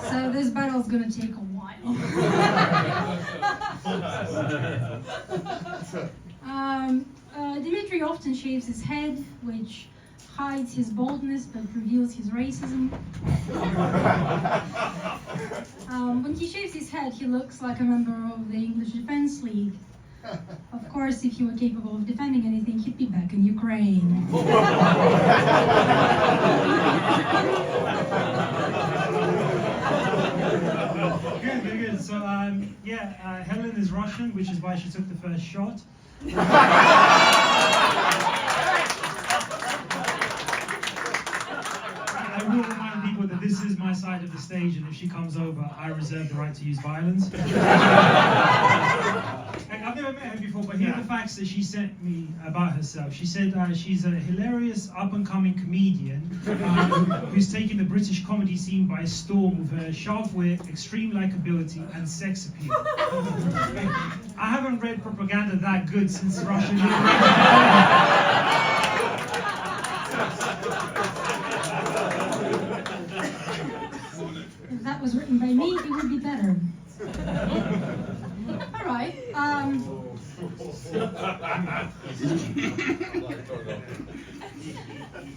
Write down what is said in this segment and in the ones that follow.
So this battle's gonna take a while. Dmitry often shaves his head, which hides his baldness but reveals his racism. When he shaves his head, he looks like a member of the English Defence League. Of course, if he were capable of defending anything, he'd be back in Ukraine. Good, very good. So, Helen is Russian, which is why she took the first shot. I will remind people that this is my side of the stage, and if she comes over, I reserve the right to use violence. I've never met her before, but here are the facts that she sent me about herself. She said she's a hilarious up-and-coming comedian who's taken the British comedy scene by storm with her sharp wit, extreme likability, and sex appeal. I haven't read propaganda that good since Russia. If that was written by me, it would be better. All right.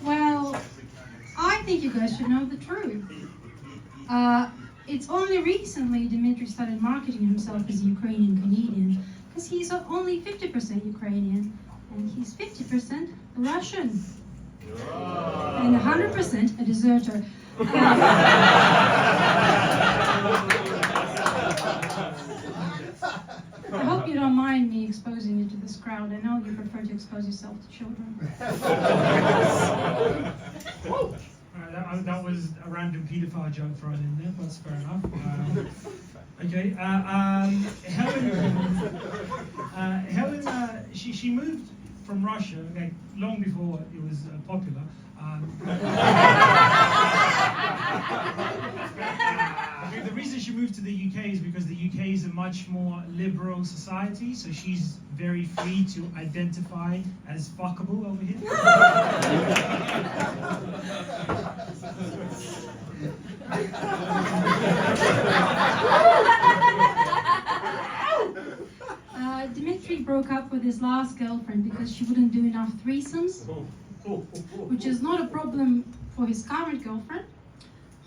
Well, I think you guys should know the truth. It's only recently Dmitry started marketing himself as a Ukrainian Canadian, because he's only 50% Ukrainian, and he's 50% Russian, and 100% a deserter. I hope you don't mind me exposing you to this crowd. I know you prefer to expose yourself to children. That was a random paedophile joke thrown in there, but that's fair enough. Helen, she moved from Russia long before it was popular. The reason she moved to the UK is because the UK is a much more liberal society, so she's very free to identify as fuckable over here. Dmitry broke up with his last girlfriend because she wouldn't do enough threesomes, which is not a problem for his current girlfriend.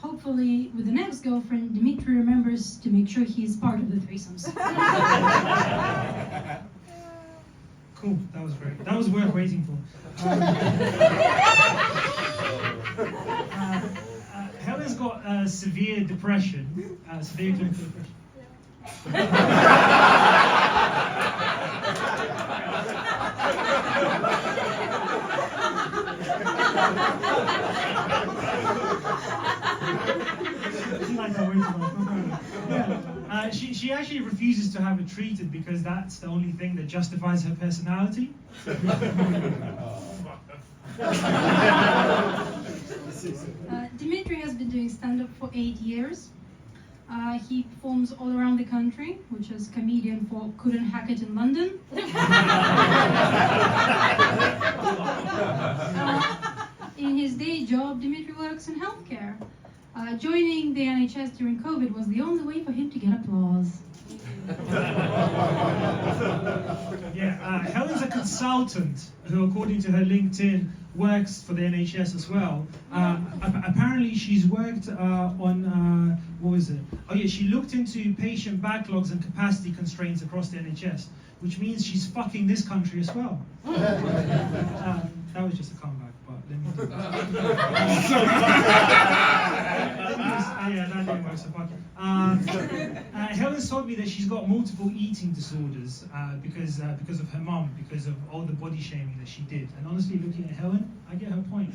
Hopefully, with the next girlfriend, Dmitry remembers to make sure he's part of the threesomes. Cool, that was great. That was worth waiting for. Helen's got severe depression, severe clinical depression. She actually refuses to have it treated because that's the only thing that justifies her personality. Dmitry has been doing stand-up for 8 years. He performs all around the country, which is comedian for Couldn't Hack It in London. In his day job, Dmitry works in healthcare. Joining the NHS during COVID was the only way for him to get applause. Helen's a consultant who, according to her LinkedIn, works for the NHS as well. Apparently, she's worked on, she looked into patient backlogs and capacity constraints across the NHS, which means she's fucking this country as well. That was just a comeback, but let me do that didn't work, so fuck it. Helen's told me that she's got multiple eating disorders because of her mum, because of all the body shaming that she did. And honestly, looking at Helen, I get her point.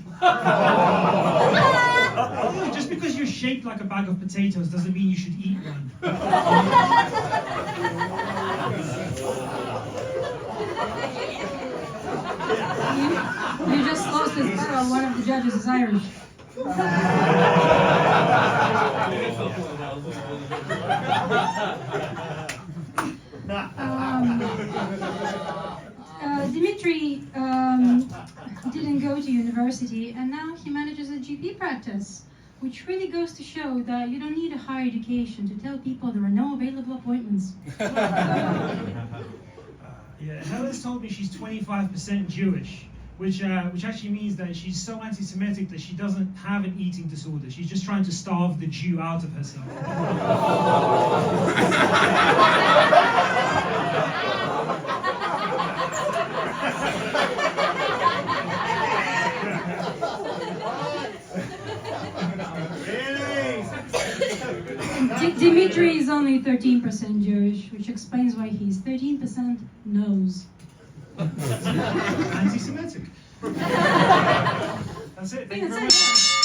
Just because you're shaped like a bag of potatoes doesn't mean you should eat one. You just lost this battle. One of the judges is Irish. Dmitry didn't go to university, and now he manages a GP practice. which really goes to show that you don't need a higher education to tell people there are no available appointments. Yeah, Helen's told me she's 25% Jewish, which actually means that she's so anti-Semitic that she doesn't have an eating disorder. She's just trying to starve the Jew out of herself. Dimitri is only 13% Jewish, which explains why he's 13% knows. Anti-Semitic. That's it. Thank you very much.